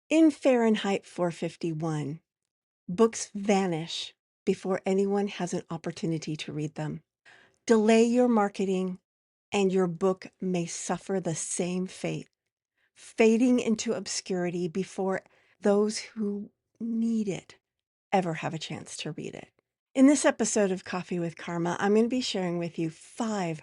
In Fahrenheit 451, books vanish before anyone has an opportunity to read them. Delay your marketing, and your book may suffer the same fate, fading into obscurity before those who need it ever have a chance to read it. In this episode of Coffee with Karma, I'm going to be sharing with you 5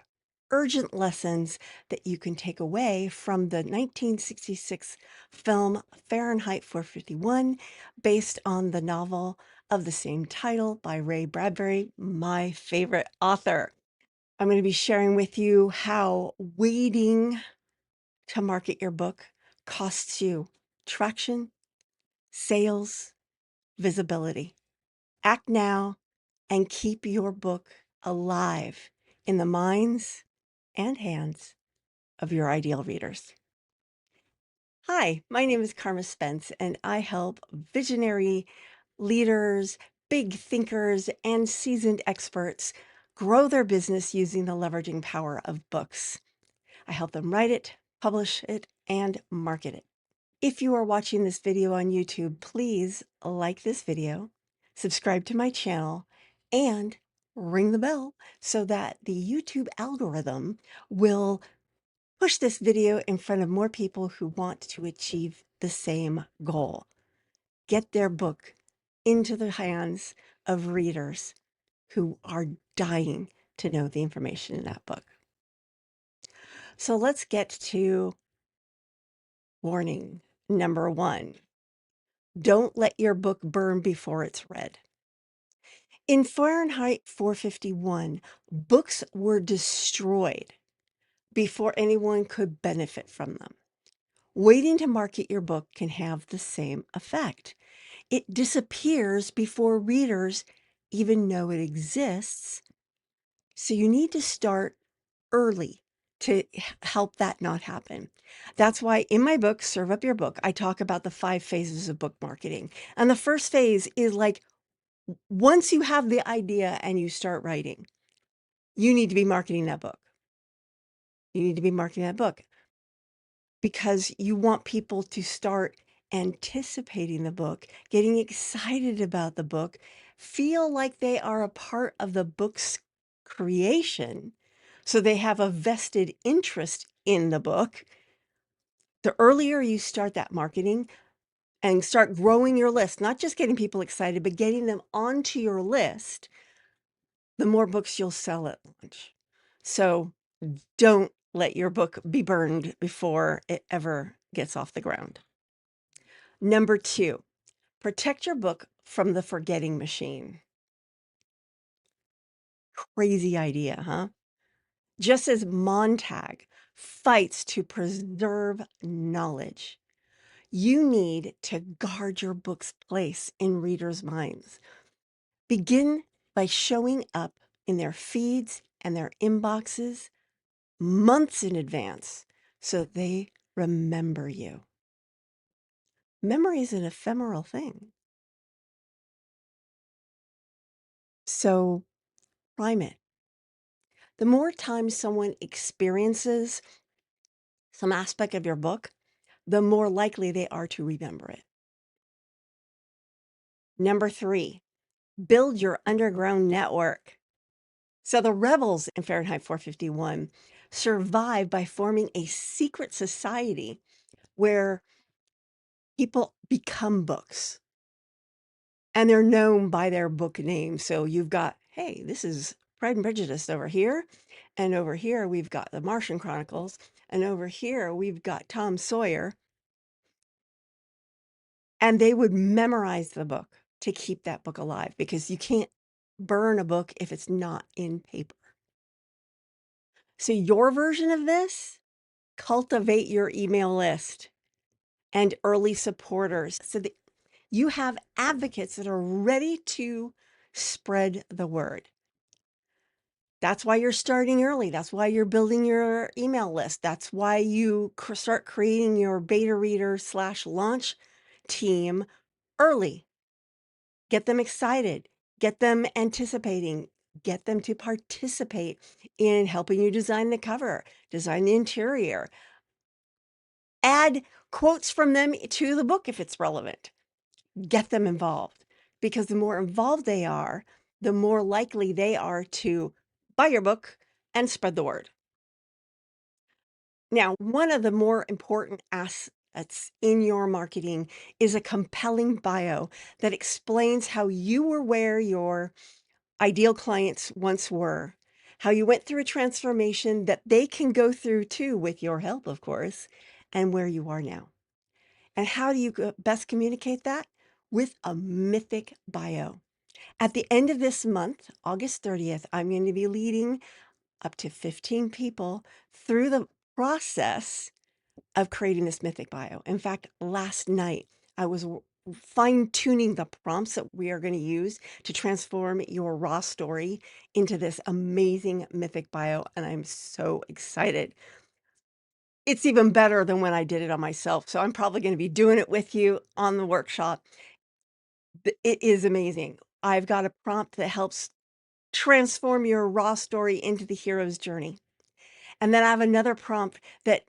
urgent lessons that you can take away from the 1966 film Fahrenheit 451, based on the novel of the same title by Ray Bradbury, my favorite author. I'm going to be sharing with you how waiting to market your book costs you traction, sales, visibility. Act now and keep your book alive in the minds and hands of your ideal readers. Hi, my name is Carma Spence, and I help visionary leaders, big thinkers, and seasoned experts grow their business using the leveraging power of books. I help them write it, publish it, and market it. If you are watching this video on YouTube, please like this video, subscribe to my channel, and ring the bell so that the YouTube algorithm will push this video in front of more people who want to achieve the same goal. Get their book into the hands of readers who are dying to know the information in that book. So let's get to warning number 1. Don't let your book burn before it's read. In Fahrenheit 451, books were destroyed before anyone could benefit from them. Waiting to market your book can have the same effect. It disappears before readers even know it exists. So you need to start early to help that not happen. That's why in my book, Serve Up Your Book, I talk about the 5 phases of book marketing. And the first phase is like, once you have the idea and you start writing, you need to be marketing that book. You need to be marketing that book because you want people to start anticipating the book, getting excited about the book, feel like they are a part of the book's creation. So they have a vested interest in the book. The earlier you start that marketing and start growing your list, not just getting people excited, but getting them onto your list, the more books you'll sell at launch. So don't let your book be burned before it ever gets off the ground. Number 2, protect your book from the forgetting machine. Crazy idea, huh? Just as Montag fights to preserve knowledge, you need to guard your book's place in readers' minds. Begin by showing up in their feeds and their inboxes months in advance so they remember you. Memory is an ephemeral thing. So prime it. The more times someone experiences some aspect of your book, the more likely they are to remember it. Number 3, build your underground network. So the rebels in Fahrenheit 451 survive by forming a secret society where people become books and they're known by their book name. So you've got, hey, this is Pride and Prejudice over here. And over here, we've got the Martian Chronicles. And over here, we've got Tom Sawyer. And they would memorize the book to keep that book alive because you can't burn a book if it's not in paper. So your version of this, cultivate your email list and early supporters so that you have advocates that are ready to spread the word. That's why you're starting early. That's why you're building your email list. That's why you start creating your beta reader / launch team early. Get them excited, get them anticipating, get them to participate in helping you design the cover, design the interior. Add quotes from them to the book if it's relevant. Get them involved, because the more involved they are, the more likely they are to buy your book and spread the word. Now, one of the more important assets in your marketing is a compelling bio that explains how you were where your ideal clients once were, how you went through a transformation that they can go through too, with your help, of course, and where you are now. And how do you best communicate that? With a mythic bio. At the end of this month, August 30th, I'm going to be leading up to 15 people through the process of creating this mythic bio. In fact, last night I was fine-tuning the prompts that we are going to use to transform your raw story into this amazing mythic bio, and I'm so excited. It's even better than when I did it on myself, so I'm probably going to be doing it with you on the workshop. It is amazing. I've got a prompt that helps transform your raw story into the hero's journey. And then I have another prompt that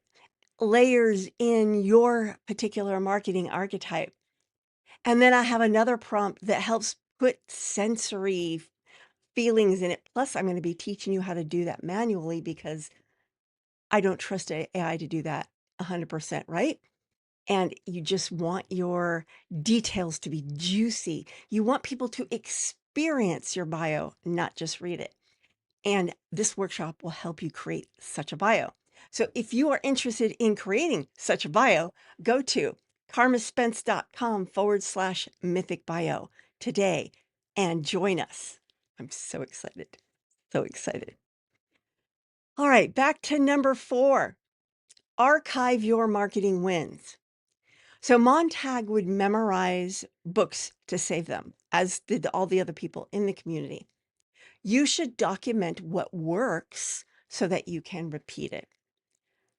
layers in your particular marketing archetype. And then I have another prompt that helps put sensory feelings in it. Plus, I'm going to be teaching you how to do that manually, because I don't trust AI to do that 100%, right? And you just want your details to be juicy. You want people to experience your bio, not just read it. And this workshop will help you create such a bio. So if you are interested in creating such a bio, go to carmaspence.com/mythic bio today and join us. I'm so excited. So excited. All right, back to number 4. Archive your marketing wins. So Montag would memorize books to save them, as did all the other people in the community. You should document what works so that you can repeat it.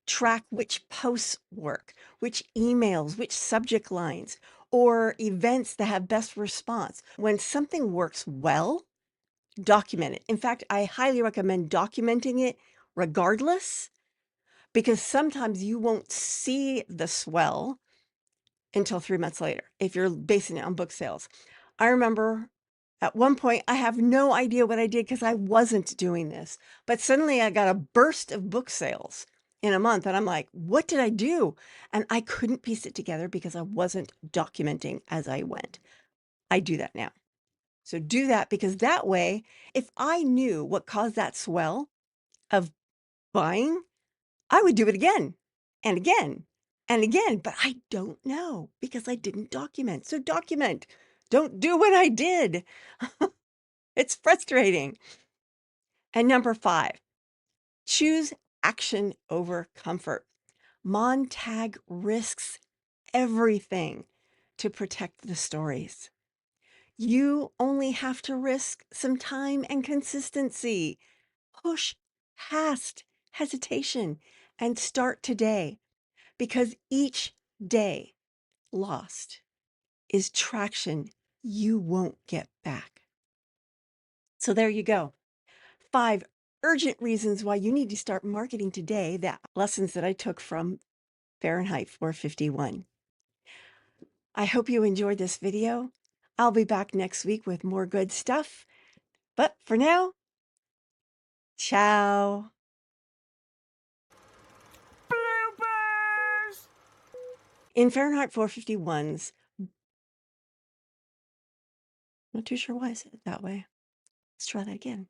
Track which posts work, which emails, which subject lines, or events that have best response. When something works well, document it. In fact, I highly recommend documenting it regardless, because sometimes you won't see the swell until 3 months later if you're basing it on book sales. I remember at one point, I have no idea what I did because I wasn't doing this, but suddenly I got a burst of book sales in a month, and I'm like, what did I do? And I couldn't piece it together because I wasn't documenting as I went. I do that now. So do that, because that way, if I knew what caused that swell of buying, I would do it again and again and again, but I don't know because I didn't document. So document. Don't do what I did. It's frustrating. And number 5, choose action over comfort. Montag risks everything to protect the stories. You only have to risk some time and consistency. Push past hesitation and start today, because each day lost is traction you won't get back. So there you go. 5 urgent reasons why you need to start marketing today. That lessons that I took from Fahrenheit 451. I hope you enjoyed this video. I'll be back next week with more good stuff. But for now, ciao. Bloopers! In Fahrenheit 451's, not too sure why I said it that way. Let's try that again.